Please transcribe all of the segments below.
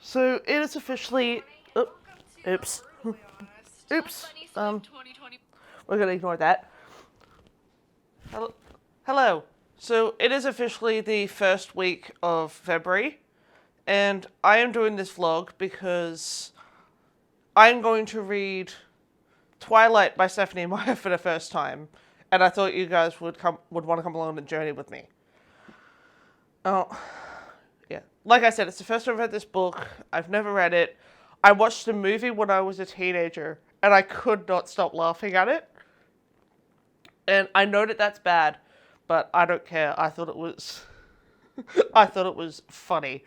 So it is officially. Oh, oops. Oops. We're gonna ignore that. Hello. Hello. So it is officially the first week of February, and I am doing this vlog because I'm going to read Twilight by Stephanie Meyer for the first time, and I thought you guys would want to come along on the journey with me. Oh, yeah. Like I said, it's the first time I've read this book. I've never read it. I watched the movie when I was a teenager, and I could not stop laughing at it. And I know that that's bad, but I don't care. I thought it was, I thought it was funny.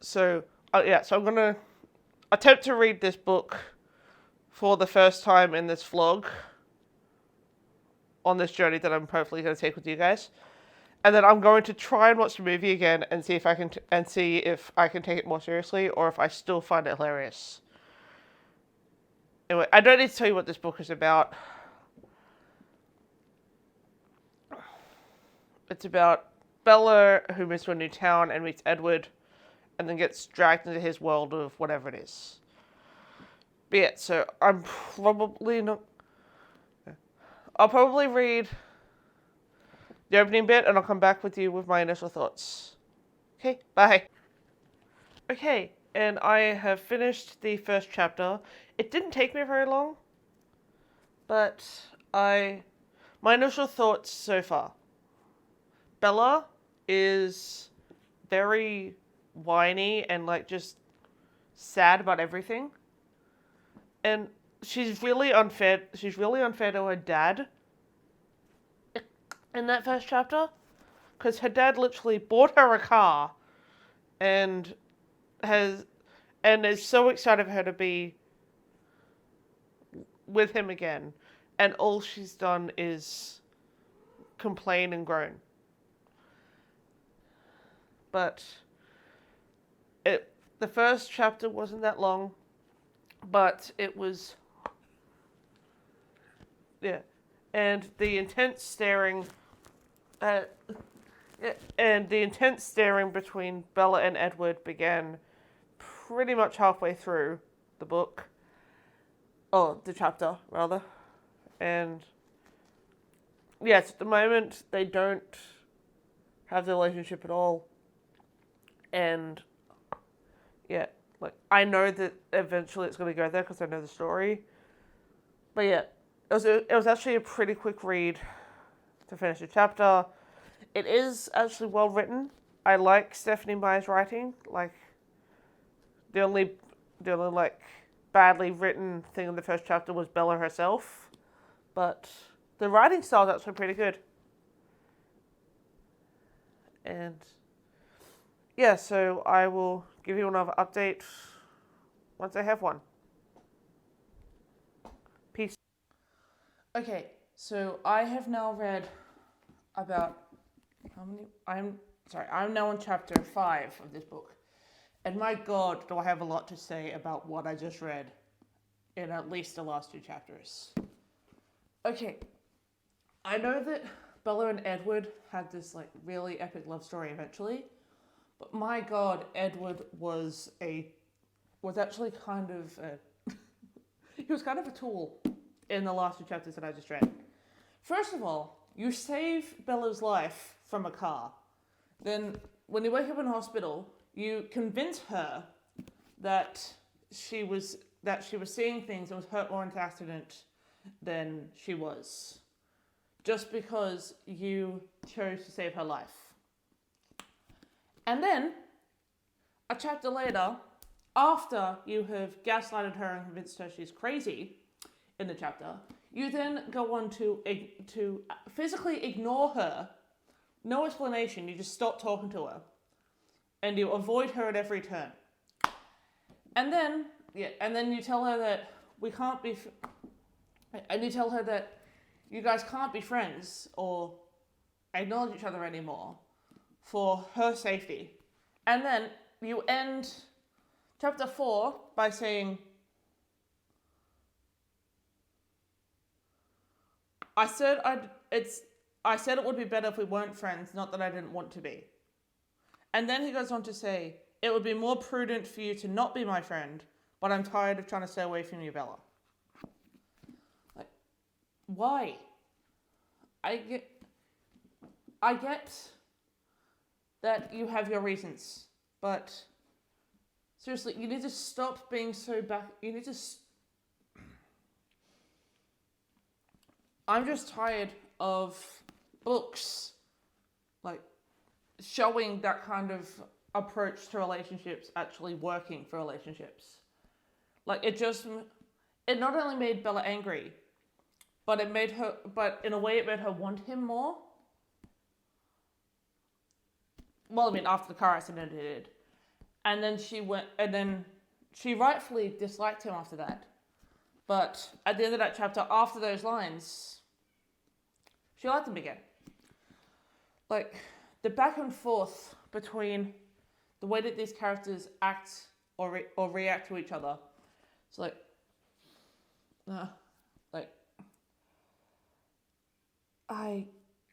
So yeah, so I'm gonna attempt to read this book for the first time in this vlog on this journey that I'm hopefully going to take with you guys. And then I'm going to try and watch the movie again and see if I can see if I can take it more seriously or if I still find it hilarious. Anyway, I don't need to tell you what this book is about. It's about Bella who moves to a new town and meets Edward and then gets dragged into his world of whatever it is. But yeah, so I'm probably not... I'll probably read the opening bit and I'll come back with you with my initial thoughts. Okay, bye. Okay, and I have finished the first chapter. It didn't take me very long, but my initial thoughts so far. Bella is very whiny and like just sad about everything. And she's really unfair to her dad in that first chapter. Because her dad literally bought her a car and is so excited for her to be with him again. And all she's done is complain and groan. But the first chapter wasn't that long, but it was, yeah, and the intense staring, between Bella and Edward began pretty much halfway through the book, the chapter rather, and yes, at the moment they don't have the relationship at all. And yeah, like I know that eventually it's going to go there because I know the story. But yeah, it was actually a pretty quick read to finish the chapter. It is actually well written. I like Stephanie Meyer's writing. Like the only like badly written thing in the first chapter was Bella herself, but the writing style is actually pretty good. And yeah, so I will give you another update once I have one. Peace. Okay, so I have now read about how many? I'm now on chapter 5 of this book. And my god, do I have a lot to say about what I just read in at least the last 2 chapters. Okay, I know that Bella and Edward had this like really epic love story eventually. But my god, Edward was actually kind of he was kind of a tool in the last 2 chapters that I just read. First of all, you save Bella's life from a car. Then when you wake up in hospital, you convince her that she was seeing things and was hurt more in the accident than she was. Just because you chose to save her life. And then, a chapter later, after you have gaslighted her and convinced her she's crazy in the chapter, you then go on to physically ignore her. No explanation, you just stop talking to her. And you avoid her at every turn. And then you tell her that and you tell her that you guys can't be friends or acknowledge each other anymore. For her safety. And then you end chapter 4 by saying, I said it would be better if we weren't friends, not that I didn't want to be. And then he goes on to say, it would be more prudent for you to not be my friend, but I'm tired of trying to stay away from you, Bella. Like, why? I get that you have your reasons, but seriously, you need to stop being so you need to... I'm just tired of books, like, showing that kind of approach to relationships actually working for relationships. Like, it not only made Bella angry, but in a way it made her want him more. Well, I mean, after the car accident it did. And then she rightfully disliked him after that. But at the end of that chapter, after those lines, she liked him again. Like, the back and forth between the way that these characters act or react to each other. It's like, I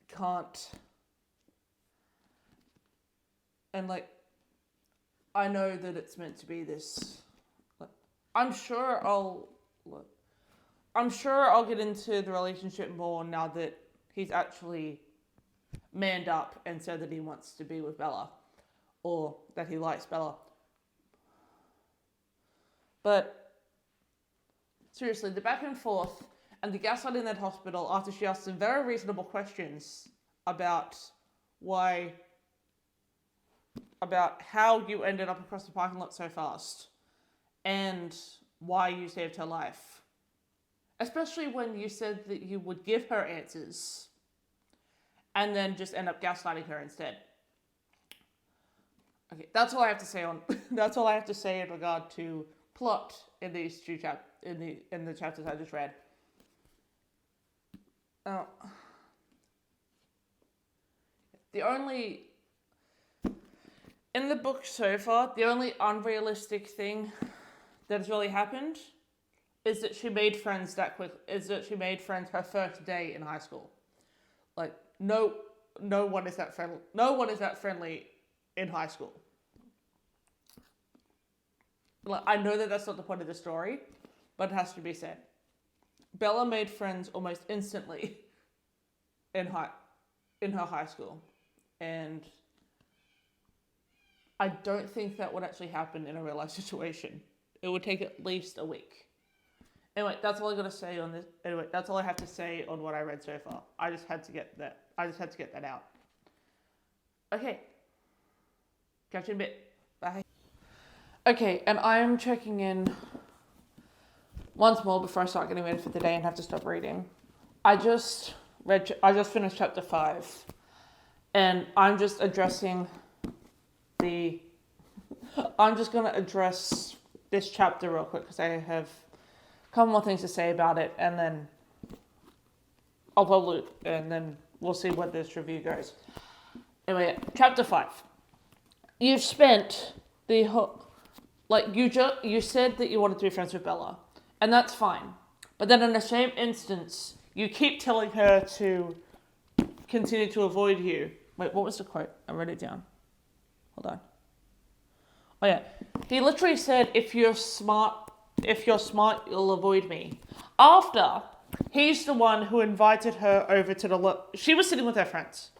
can't. And like, I know that it's meant to be this. Like, I'm sure I'll get into the relationship more now that he's actually manned up and said that he wants to be with Bella, or that he likes Bella. But seriously, the back and forth and the gaslighting in that hospital after she asked some very reasonable questions about how you ended up across the parking lot so fast and why you saved her life. Especially when you said that you would give her answers and then just end up gaslighting her instead. Okay, that's all I have to say that's all I have to say in regard to plot in these two in the chapters I just read. In the book so far, the only unrealistic thing that has really happened is that she made friends her first day in high school. Like, no one is that friendly. No one is that friendly in high school. Like, I know that that's not the point of the story, but it has to be said. Bella made friends almost instantly in her high school, and I don't think that would actually happen in a real life situation. It would take at least a week. Anyway, that's all I gotta say on this. Anyway, that's all I have to say on what I read so far. I just had to get that out. Okay. Catch you in a bit. Bye. Okay, and I am checking in once more before I start getting ready for the day and have to stop reading. I just finished chapter 5, and I'm just going to address this chapter real quick because I have a couple more things to say about it, and then I'll publish it, and then we'll see where this review goes. Anyway, chapter 5. You've spent the whole... you said that you wanted to be friends with Bella, and that's fine. But then in the same instance, you keep telling her to continue to avoid you. Wait, what was the quote? I wrote it down. Hold on. Oh yeah. He literally said, if you're smart, you'll avoid me. After he's the one who invited her over to she was sitting with her friends.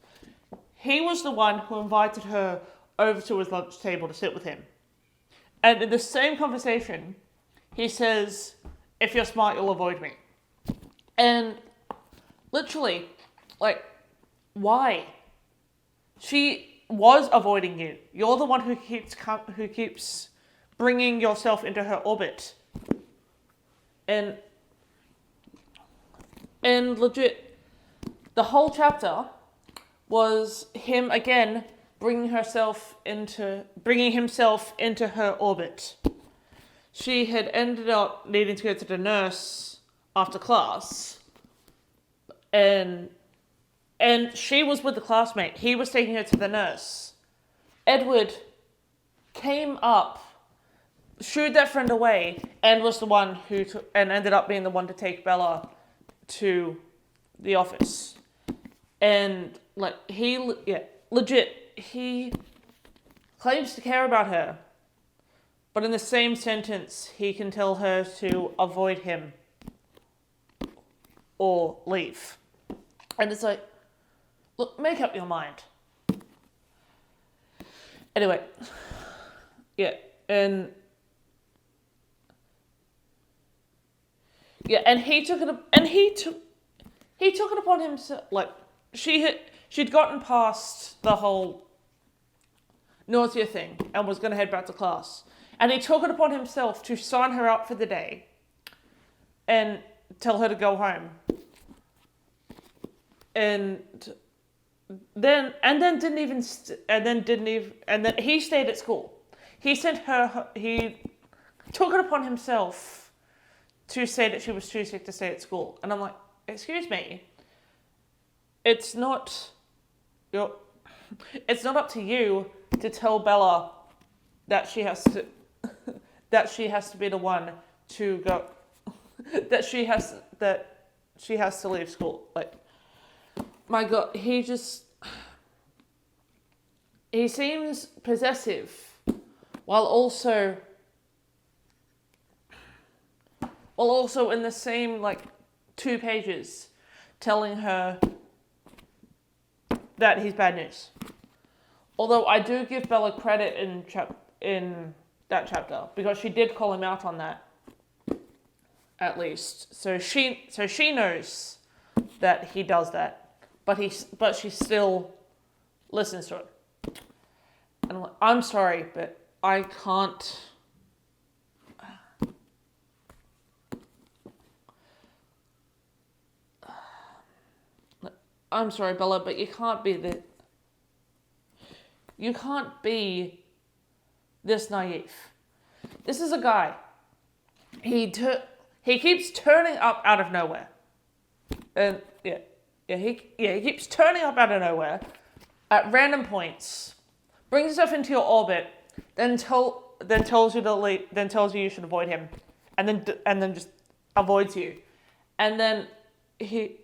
He was the one who invited her over to his lunch table to sit with him. And in the same conversation, he says, if you're smart, you'll avoid me. And literally, like, why? She was avoiding you. You're the one who keeps bringing yourself into her orbit. And legit, the whole chapter was him again bringing himself into her orbit. She had ended up needing to go to the nurse after class, and she was with the classmate. He was taking her to the nurse. Edward came up, shooed that friend away, and was the one and ended up being the one to take Bella to the office. And like he claims to care about her, but in the same sentence, he can tell her to avoid him or leave. And it's like, look, make up your mind. Anyway, yeah, and he took it upon himself. Like she'd gotten past the whole nausea thing and was going to head back to class, and he took it upon himself to sign her up for the day and tell her to go home. And then he stayed at school. He took it upon himself to say that she was too sick to stay at school. And I'm like, excuse me, it's not up to you to tell Bella that she has to be the one to go, that she has to leave school. Like, my God, he seems possessive while also in the same, like, 2 pages telling her that he's bad news. Although I do give Bella credit in that chapter, because she did call him out on that, at least. So she knows that he does that. But she still listens to it. And I'm like, I'm sorry, but I can't. I'm sorry, Bella, but you can't be this naive. This is a guy. He keeps turning up out of nowhere, and he keeps turning up out of nowhere at random points, brings himself into your orbit, then tells you to leave, then tells you should avoid him, and then just avoids you, and then he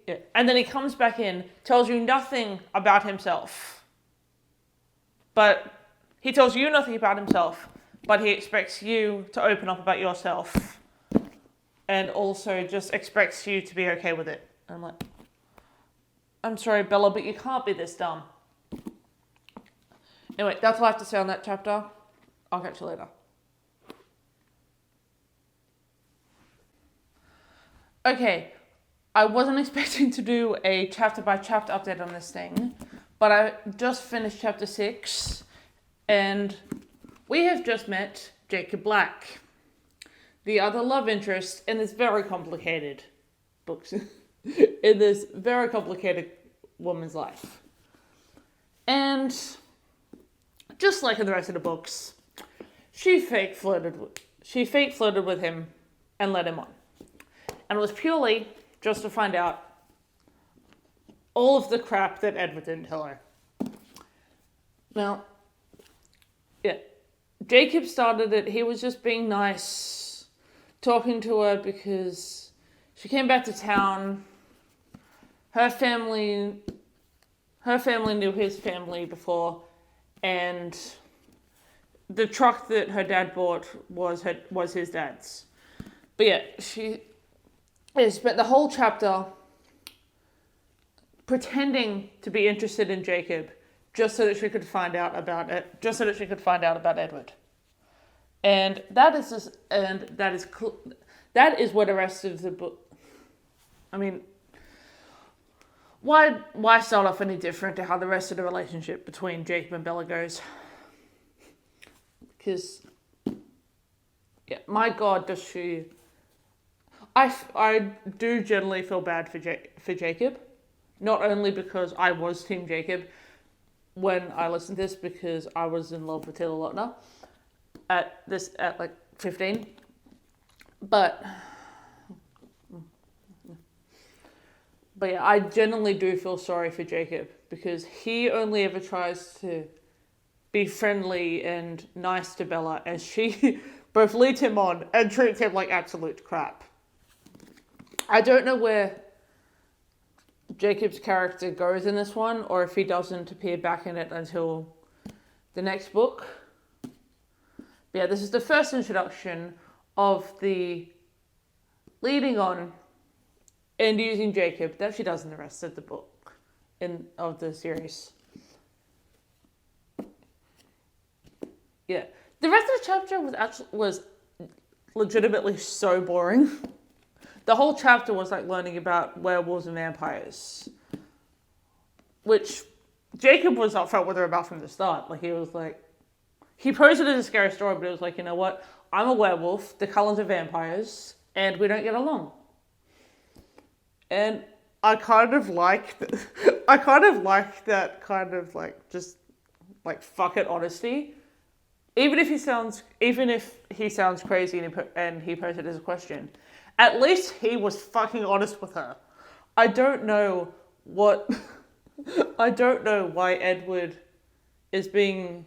comes back in, tells you nothing about himself, but he tells you nothing about himself, but he expects you to open up about yourself, and also just expects you to be okay with it. And I'm like, I'm sorry, Bella, but you can't be this dumb. Anyway, that's all I have to say on that chapter. I'll catch you later. Okay, I wasn't expecting to do a chapter-by-chapter update on this thing, but I just finished chapter 6, and we have just met Jacob Black, the other love interest in this very complicated book. In this very complicated woman's life. And just like in the rest of the books, she fake flirted with him and led him on. And it was purely just to find out all of the crap that Edward didn't tell her. Now, yeah, Jacob started it. He was just being nice, talking to her because she came back to town. Her family knew his family before, and the truck that her dad bought was his dad's. But yeah, she spent the whole chapter pretending to be interested in Jacob, just so that she could find out about it. Just so that she could find out about Edward. And that is where the rest of the book. I mean, why start off any different to how the rest of the relationship between Jacob and Bella goes? Because, yeah, my God, does she... I do generally feel bad for Jacob, not only because I was Team Jacob when I listened to this, because I was in love with Taylor Lautner at like 15, but yeah, I genuinely do feel sorry for Jacob, because he only ever tries to be friendly and nice to Bella, as she both leads him on and treats him like absolute crap. I don't know where Jacob's character goes in this one, or if he doesn't appear back in it until the next book. Yeah, this is the first introduction of the leading on and using Jacob that she does in the rest of the book of the series. Yeah, the rest of the chapter was legitimately so boring. The whole chapter was like learning about werewolves and vampires, which Jacob was upfront with her about from the start. Like, he was like, he posed it as a scary story, but it was like, you know what? I'm a werewolf, the Cullens are vampires, and we don't get along. And I kind of like that kind of like just like fuck it honesty. Even if he sounds crazy and he posed it as a question, at least he was fucking honest with her. I don't know why Edward is being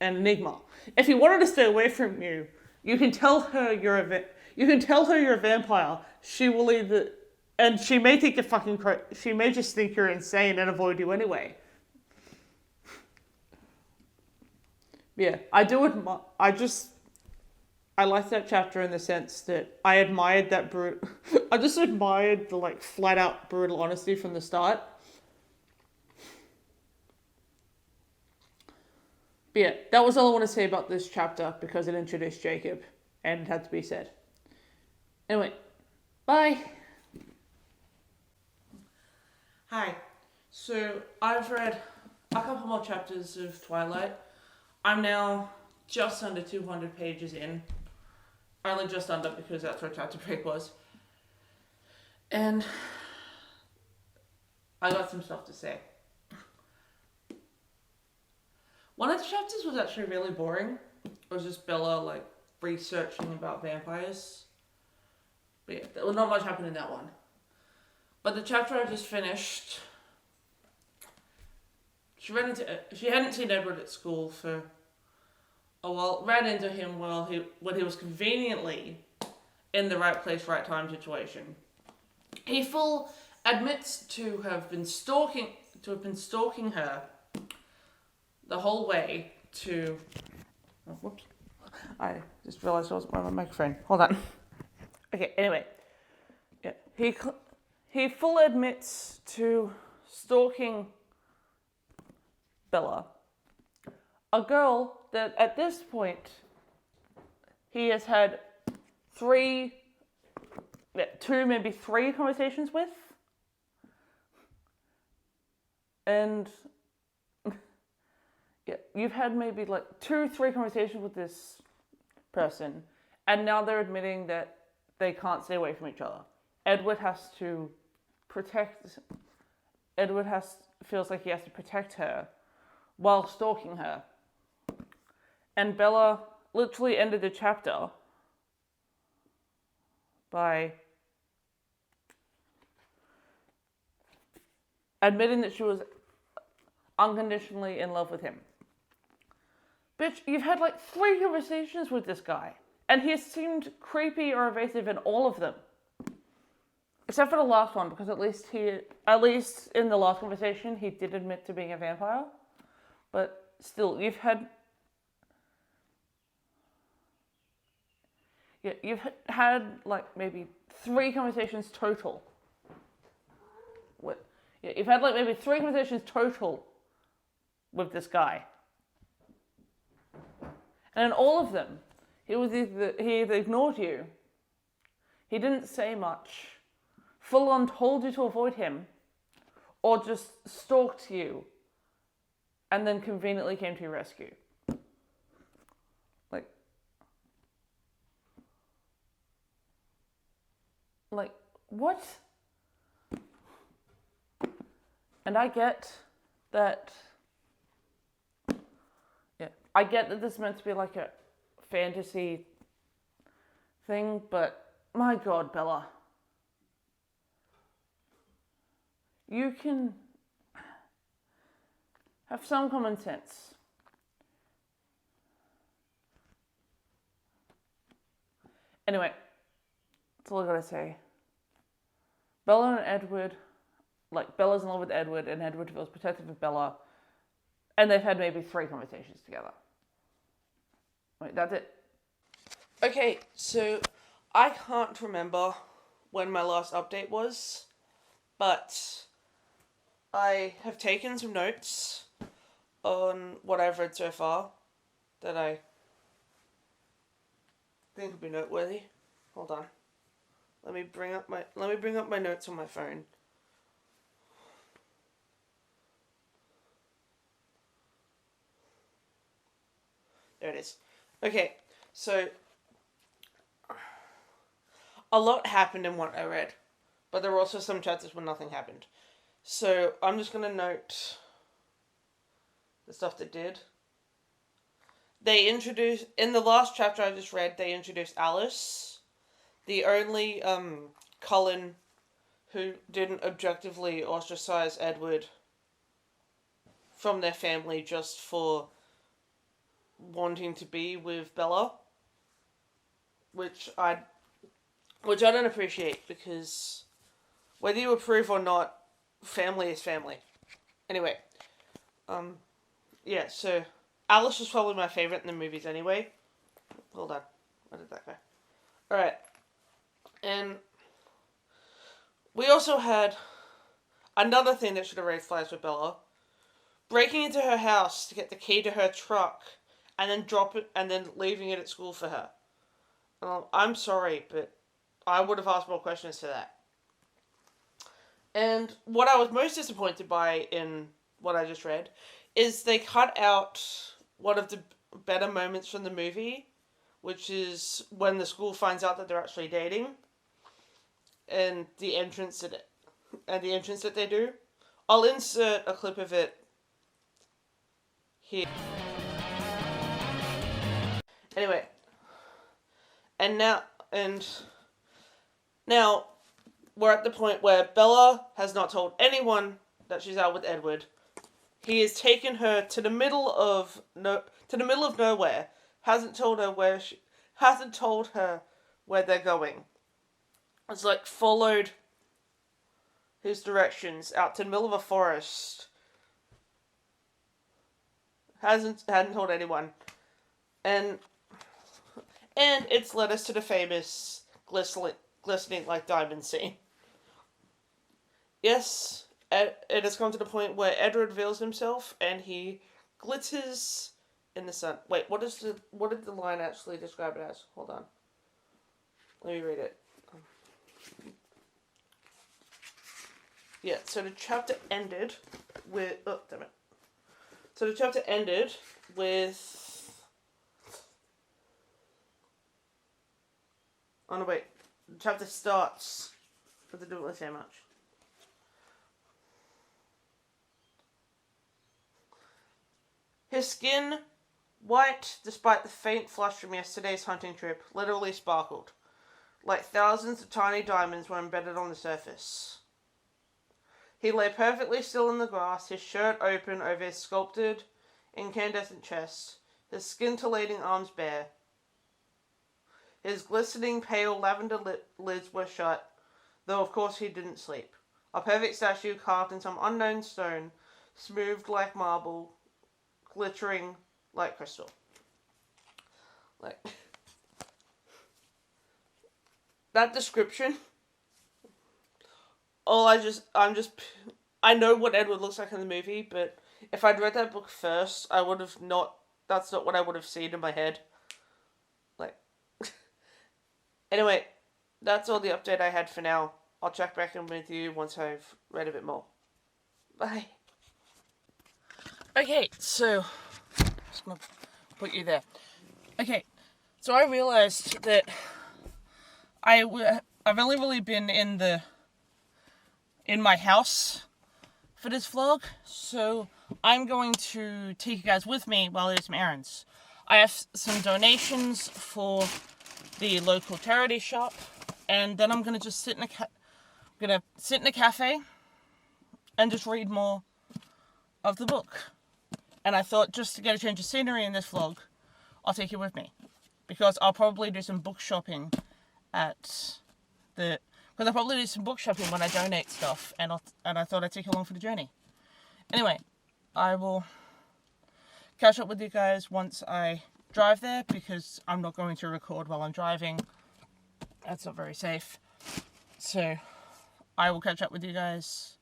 an enigma. If he wanted to stay away from you, you can tell her you're a vampire. She will either, and she may think you're she may just think you're insane and avoid you anyway. Yeah, I like that chapter in the sense that I admired I just admired the like flat out brutal honesty from the start. But yeah, that was all I want to say about this chapter because it introduced Jacob and it had to be said. Anyway, bye. Hi. So I've read a couple more chapters of Twilight. I'm now just under 200 pages in. Only just under because that's where chapter break was. And I got some stuff to say. One of the chapters was actually really boring. It was just Bella like researching about vampires. But yeah, there was not much happened in that one. But the chapter I just finished, she hadn't seen Edward at school for a while. Ran into him when he was conveniently in the right place, right time situation. He admits to have been stalking her the whole way to. Oh, whoops! I just realized I wasn't wearing my microphone. Hold on. Okay. Anyway, yeah, he full admits to stalking Bella, a girl that at this point he has had two, maybe three conversations with, and yeah, you've had maybe like 2-3 conversations with this person, and now they're admitting that they can't stay away from each other. Edward feels like he has to protect her while stalking her. And Bella literally ended the chapter by admitting that she was unconditionally in love with him. Bitch, you've had like 3 conversations with this guy, and he has seemed creepy or evasive in all of them. Except for the last one, because at least in the last conversation, he did admit to being a vampire. But still, you've had like maybe 3 conversations total. You've had like maybe 3 conversations total with this guy. And in all of them, he either ignored you, he didn't say much, full on told you to avoid him, or just stalked you and then conveniently came to your rescue. Like, what? And I get that, this is meant to be like a fantasy thing, but my God, Bella. You can have some common sense. Anyway, that's all I gotta say. Bella and Edward, like Bella's in love with Edward and Edward feels protective of Bella, and they've had maybe 3 conversations together. Wait, that's it. Okay, so I can't remember when my last update was, but I have taken some notes on what I've read so far that I think would be noteworthy. Hold on. Let me bring up my notes on my phone. There it is. Okay, so a lot happened in what I read, but there were also some chapters where nothing happened. So I'm just gonna note the stuff that did. They introduced, in the last chapter I just read, they introduced Alice, the only Cullen who didn't objectively ostracize Edward from their family just for wanting to be with Bella, which I don't appreciate, because whether you approve or not, family is family. Anyway, yeah, so Alice was probably my favorite in the movies anyway. Hold on, where did that go? Alright, and we also had another thing that should have raised flags with Bella. Breaking into her house to get the key to her truck and then drop it and then leaving it at school for her. I'm sorry, but I would have asked more questions to that. And what I was most disappointed by in what I just read is they cut out one of the better moments from the movie, which is when the school finds out that they're actually dating, and the entrance that they do. I'll insert a clip of it here. Anyway, and now we're at the point where Bella has not told anyone that she's out with Edward. He has taken her to the middle of nowhere. Hasn't told her where they're going. It's like followed his directions out to the middle of a forest. Hadn't told anyone. And it's led us to the famous glistening like diamond scene. Yes, it has come to the point where Edward reveals himself and he glitters in the sun. Wait, what did the line actually describe it as? Hold on. Let me read it. Yeah, so the chapter ended with... Oh, damn it. So the chapter ended with... Oh, no, wait. The chapter starts... But they don't really say much. His skin, white despite the faint flush from yesterday's hunting trip, literally sparkled. Like thousands of tiny diamonds were embedded on the surface. He lay perfectly still in the grass, his shirt open over his sculpted, incandescent chest, his scintillating arms bare. His glistening pale lavender lids were shut, though of course he didn't sleep. A perfect statue carved in some unknown stone, smoothed like marble, glittering like crystal. Like... that description... I know what Edward looks like in the movie, but if I'd read that book first, that's not what I would have seen in my head. Like, anyway, that's all the update I had for now. I'll check back in with you once I've read a bit more. Bye. Okay, so, just gonna put you there. Okay, so I realized that I've only really been in my house for this vlog, so I'm going to take you guys with me while I do some errands. I have some donations for the local charity shop, and then I'm gonna just sit in a cafe and just read more of the book. And I thought, just to get a change of scenery in this vlog, I'll take you with me, because I'll probably do some book shopping because I'll probably do some book shopping when I donate stuff, and I thought I'd take you along for the journey. Anyway, I will catch up with you guys once I drive there because I'm not going to record while I'm driving. That's not very safe. So I will catch up with you guys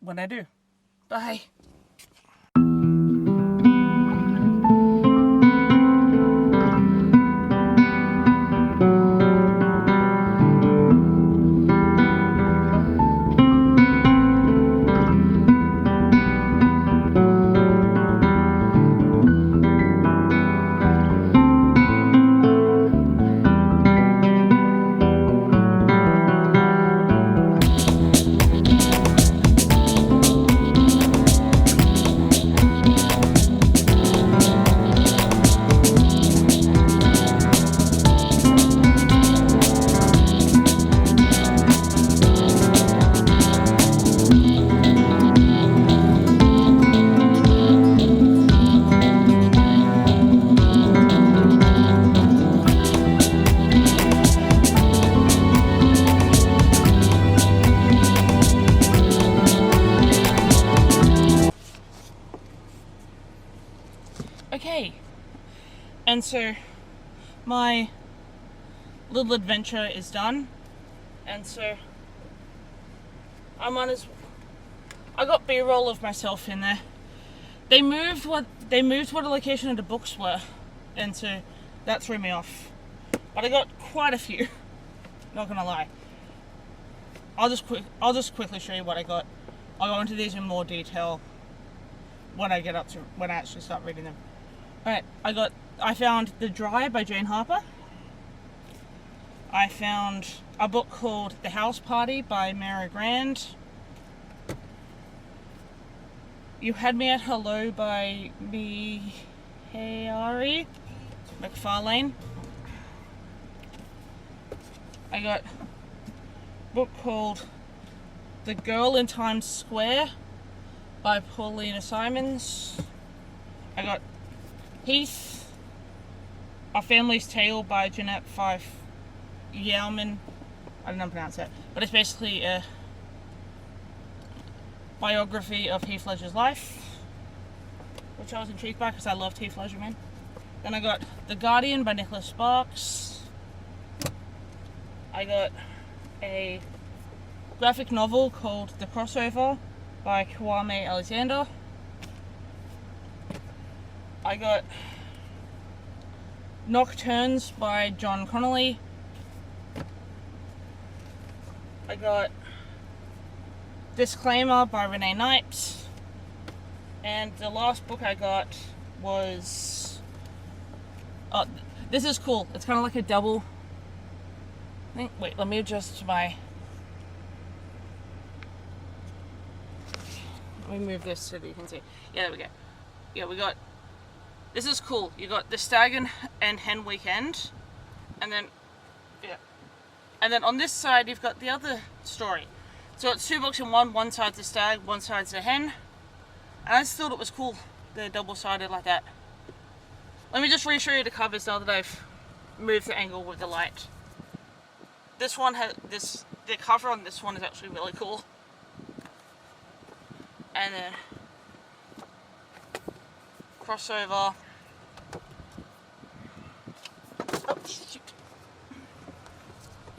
when I do. Bye. Okay, and so my little adventure is done, and so I got B-roll of myself in there. They moved what the location of the books were, and so that threw me off. But I got quite a few. Not gonna lie. I'll just quickly show you what I got. I'll go into these in more detail when I actually start reading them. Alright, I found The Dry by Jane Harper. I found a book called The House Party by Mara Grand. You Had Me at Hello by Mihari McFarlane. I got a book called The Girl in Times Square by Paulina Simons. I got Heath, A Family's Tale by Jeanette Fife Yauman. I don't know how to pronounce it, but it's basically a biography of Heath Ledger's life, which I was intrigued by because I loved Heath Ledger, man. Then I got The Guardian by Nicholas Sparks. I got a graphic novel called The Crossover by Kwame Alexander. I got Nocturnes by John Connolly. I got Disclaimer by Renee Knight. And the last book I got was... this is cool. It's kind of like a double... Wait, let me adjust my... Let me move this so that you can see. Yeah, there we go. Yeah, we got... This is cool. You got The Stag and Hen Weekend, and then, yeah. And then on this side, you've got the other story. So it's two books in one. One side's the stag, one side's the hen. And I just thought it was cool. They're double-sided like that. Let me just re-show you the covers now that I've moved the angle with the light. This one has, the cover on this one is actually really cool. And then crossover. Oh shoot!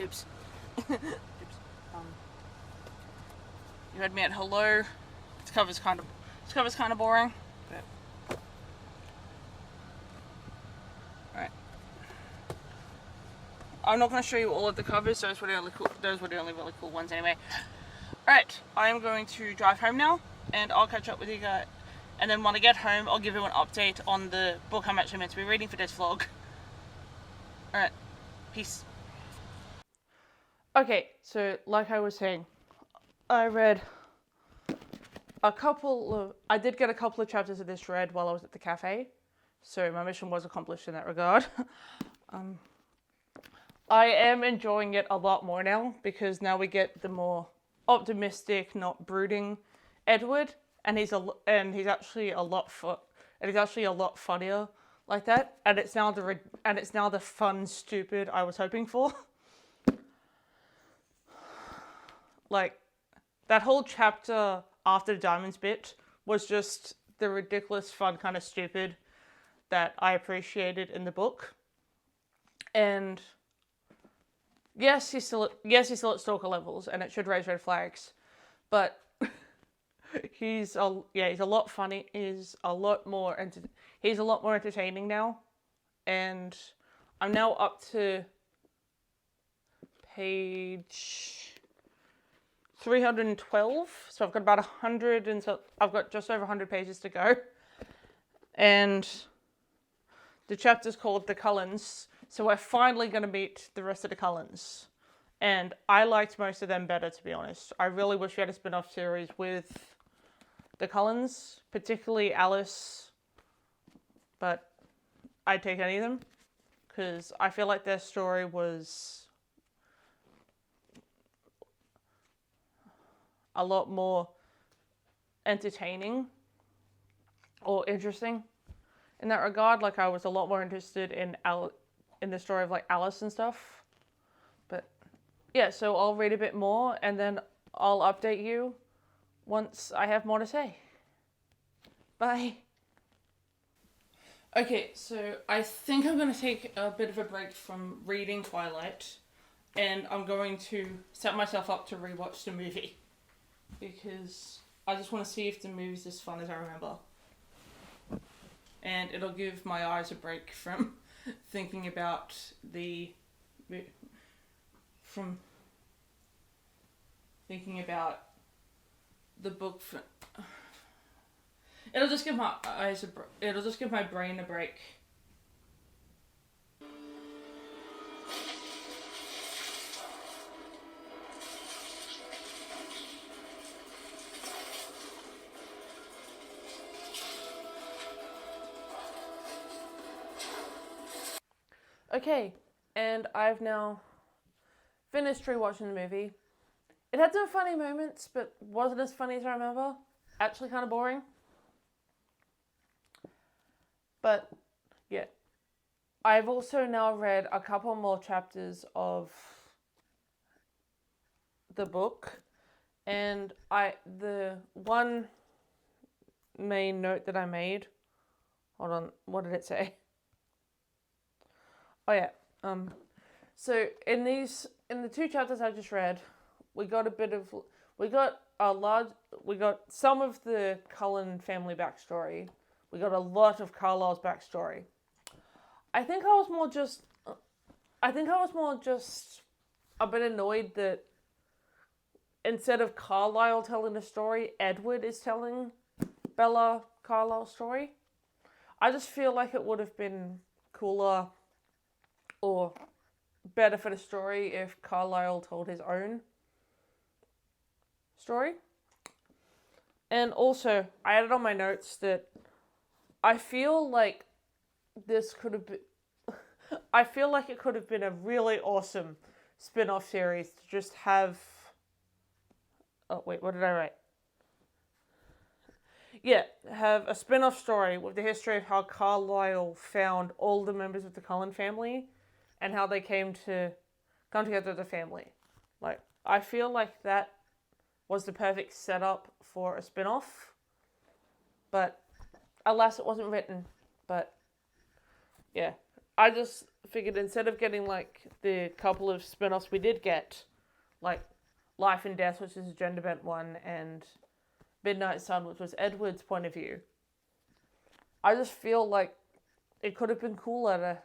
Oops. Oops. You Had Me at Hello. This cover's kind of boring. But... Alright. I'm not going to show you all of the covers. Those were the only really cool ones anyway. Alright, I am going to drive home now, and I'll catch up with you guys. And then when I get home, I'll give you an update on the book I'm actually meant to be reading for this vlog. Alright, peace. Okay, so like I was saying, I read I did get a couple of chapters of this read while I was at the cafe, so my mission was accomplished in that regard. I am enjoying it a lot more now, because now we get the more optimistic, not brooding Edward, and he's actually a lot funnier like that, and it's now the fun, stupid I was hoping for. Like, that whole chapter after the Diamonds bit was just the ridiculous, fun, kind of stupid that I appreciated in the book. And yes, he's still at stalker levels, and it should raise red flags. But he's a lot funny. He's a lot more entertaining now, and I'm now up to page 312. So I've got about 100, and so I've got just over 100 pages to go, and the chapter's called The Cullens. So we're finally going to meet the rest of the Cullens. And I liked most of them better, to be honest. I really wish we had a spin-off series with the Cullens, particularly Alice. But I'd take any of them, because I feel like their story was a lot more entertaining or interesting in that regard. Like, I was a lot more interested in the story of, like, Alice and stuff. But yeah, so I'll read a bit more, and then I'll update you once I have more to say. Bye. Okay, so I think I'm going to take a bit of a break from reading Twilight, and I'm going to set myself up to rewatch the movie, because I just want to see if the movie's as fun as I remember. And it'll give my eyes a break from thinking about the book. It'll just give my brain a break. Okay, and I've now finished rewatching the movie. It had some funny moments, but wasn't as funny as I remember. Actually kind of boring. But, yeah. I've also now read a couple more chapters of the book. And the one main note that I made... Hold on, what did it say? Oh yeah. So in the two chapters I just read, we got some of the Cullen family backstory. We got a lot of Carlisle's backstory. I think I was more just a bit annoyed that instead of Carlisle telling the story, Edward is telling Bella Carlisle's story. I just feel like it would have been cooler or better for the story if Carlisle told his own story. And also, I added on my notes that I feel like it could have been a really awesome spin-off series to just have... Oh, wait, what did I write? Yeah, have a spin-off story with the history of how Carlisle found all the members of the Cullen family and how they come together as a family. Like, I feel like that was the perfect setup for a spin-off. But, alas, it wasn't written. But, yeah. I just figured instead of getting, like, the couple of spin-offs we did get, like Life and Death, which is a gender-bent one, and Midnight Sun, which was Edward's point of view, I just feel like it could have been cooler to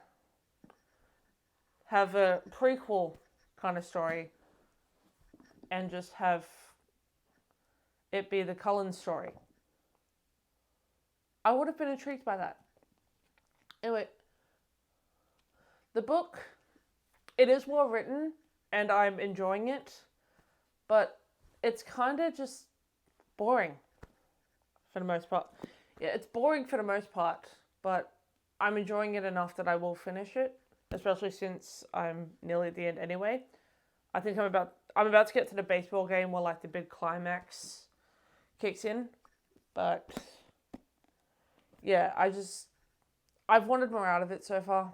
have a prequel kind of story and just have it be the Cullen story. I would have been intrigued by that. Anyway, the book, it is well written and I'm enjoying it, but it's kind of just boring for the most part. Yeah, it's boring for the most part, but I'm enjoying it enough that I will finish it, especially since I'm nearly at the end anyway. I think I'm about to get to the baseball game where, like, the big climax kicks in, but yeah, I've wanted more out of it so far,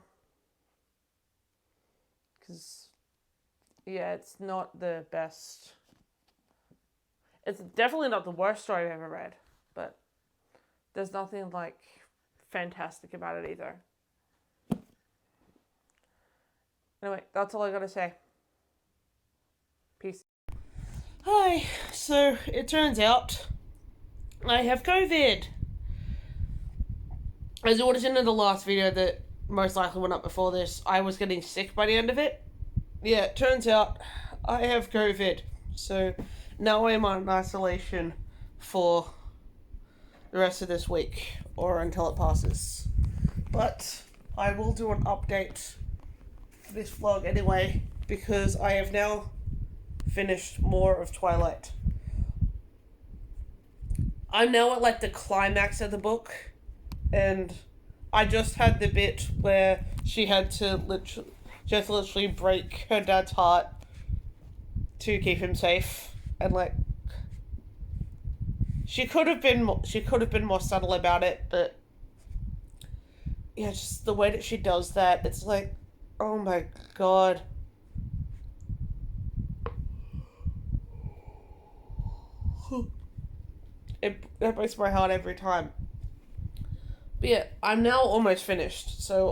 because yeah, it's not the best. It's definitely not the worst story I've ever read, but there's nothing like fantastic about it either. Anyway, that's all I gotta say. Peace. Hi, so it turns out I have COVID. As you would have seen in the last video that most likely went up before this, I was getting sick by the end of it. Yeah, it turns out I have COVID. So now I'm on isolation for the rest of this week, or until it passes. But I will do an update for this vlog anyway, because I have now finished more of Twilight. I'm now at like the climax of the book, and I just had the bit where she had to literally break her dad's heart to keep him safe, and like she could have been more subtle about it, but yeah, just the way that she does that, it's like, oh my god. It breaks my heart every time. But yeah, I'm now almost finished, so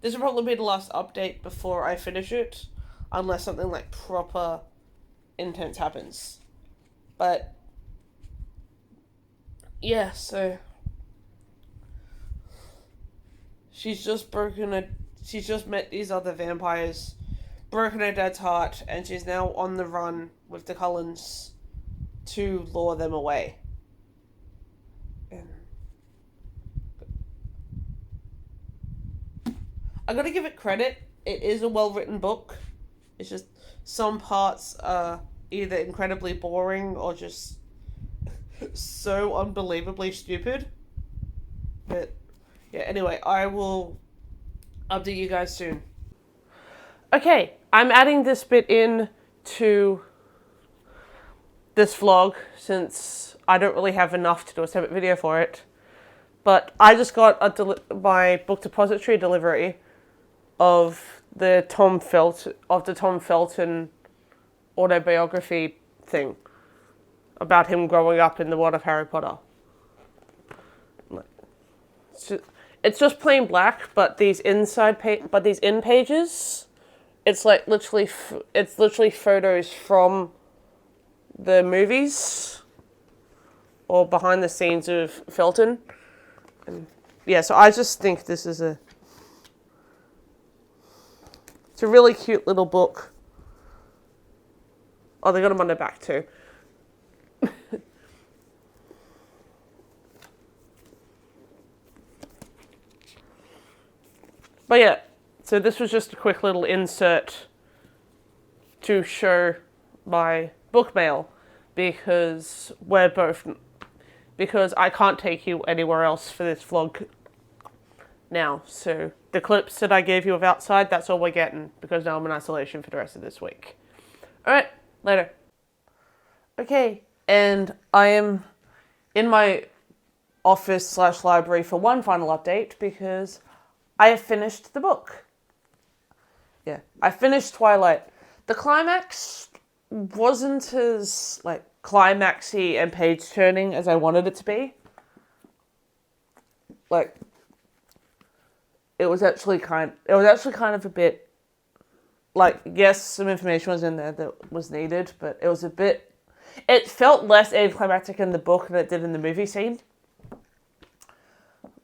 this will probably be the last update before I finish it, unless something like proper intense happens. But yeah, so she's just met these other vampires, broken her dad's heart, and she's now on the run with the Cullens to lure them away. And I gotta give it credit, it is a well-written book. It's just some parts are either incredibly boring or just so unbelievably stupid. But yeah, anyway, I will update you guys soon. Okay, I'm adding this bit in to this vlog since I don't really have enough to do a separate video for it. But I just got my book depository delivery of the Tom Felton autobiography thing about him growing up in the world of Harry Potter. It's just plain black, but these in pages, it's like literally photos from the movies or behind the scenes of Felton. And yeah, so I just think this is it's a really cute little book. Oh, they got them on the back too. But yeah, so this was just a quick little insert to show my book mail, because I can't take you anywhere else for this vlog now. So the clips that I gave you of outside, that's all we're getting, because now I'm in isolation for the rest of this week. Alright, later. Okay, and I am in my office/library for one final update, because I have finished the book. Yeah, I finished Twilight. The climax wasn't as like climaxy and page turning as I wanted it to be. Like, it was actually kind of a bit like, yes, some information was in there that was needed, but it felt less anticlimactic in the book than it did in the movie scene.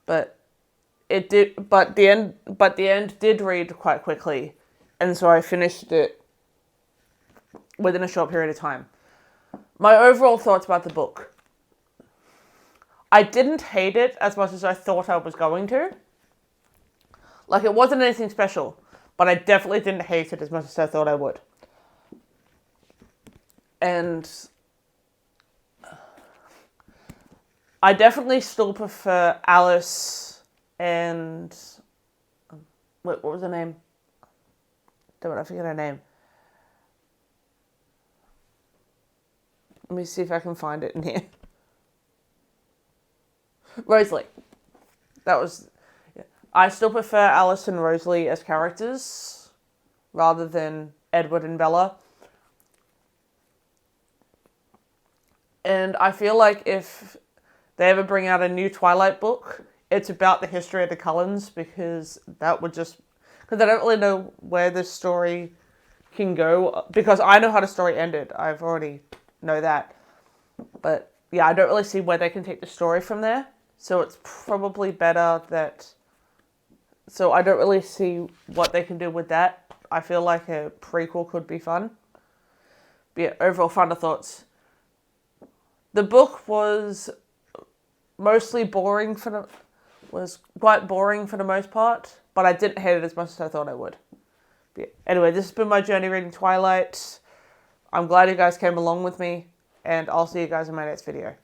But the end did read quite quickly, and so I finished it within a short period of time. My overall thoughts about the book. I didn't hate it as much as I thought I was going to. Like, it wasn't anything special, but I definitely didn't hate it as much as I thought I would. And I definitely still prefer Alice and what was her name? Don't I forget her name. Let me see if I can find it in here. Rosalie. I still prefer Alice and Rosalie as characters rather than Edward and Bella. And I feel like if they ever bring out a new Twilight book, it's about the history of the Cullens, because that would just... Because I don't really know where this story can go, because I know how the story ended. I've already know that. But yeah, I don't really see where they can take the story from there. So it's probably better that... So I don't really see what they can do with that. I feel like a prequel could be fun. But yeah, overall final thoughts. The book was mostly boring was quite boring for the most part, but I didn't hate it as much as I thought I would. But yeah, anyway, this has been my journey reading Twilight. I'm glad you guys came along with me, and I'll see you guys in my next video.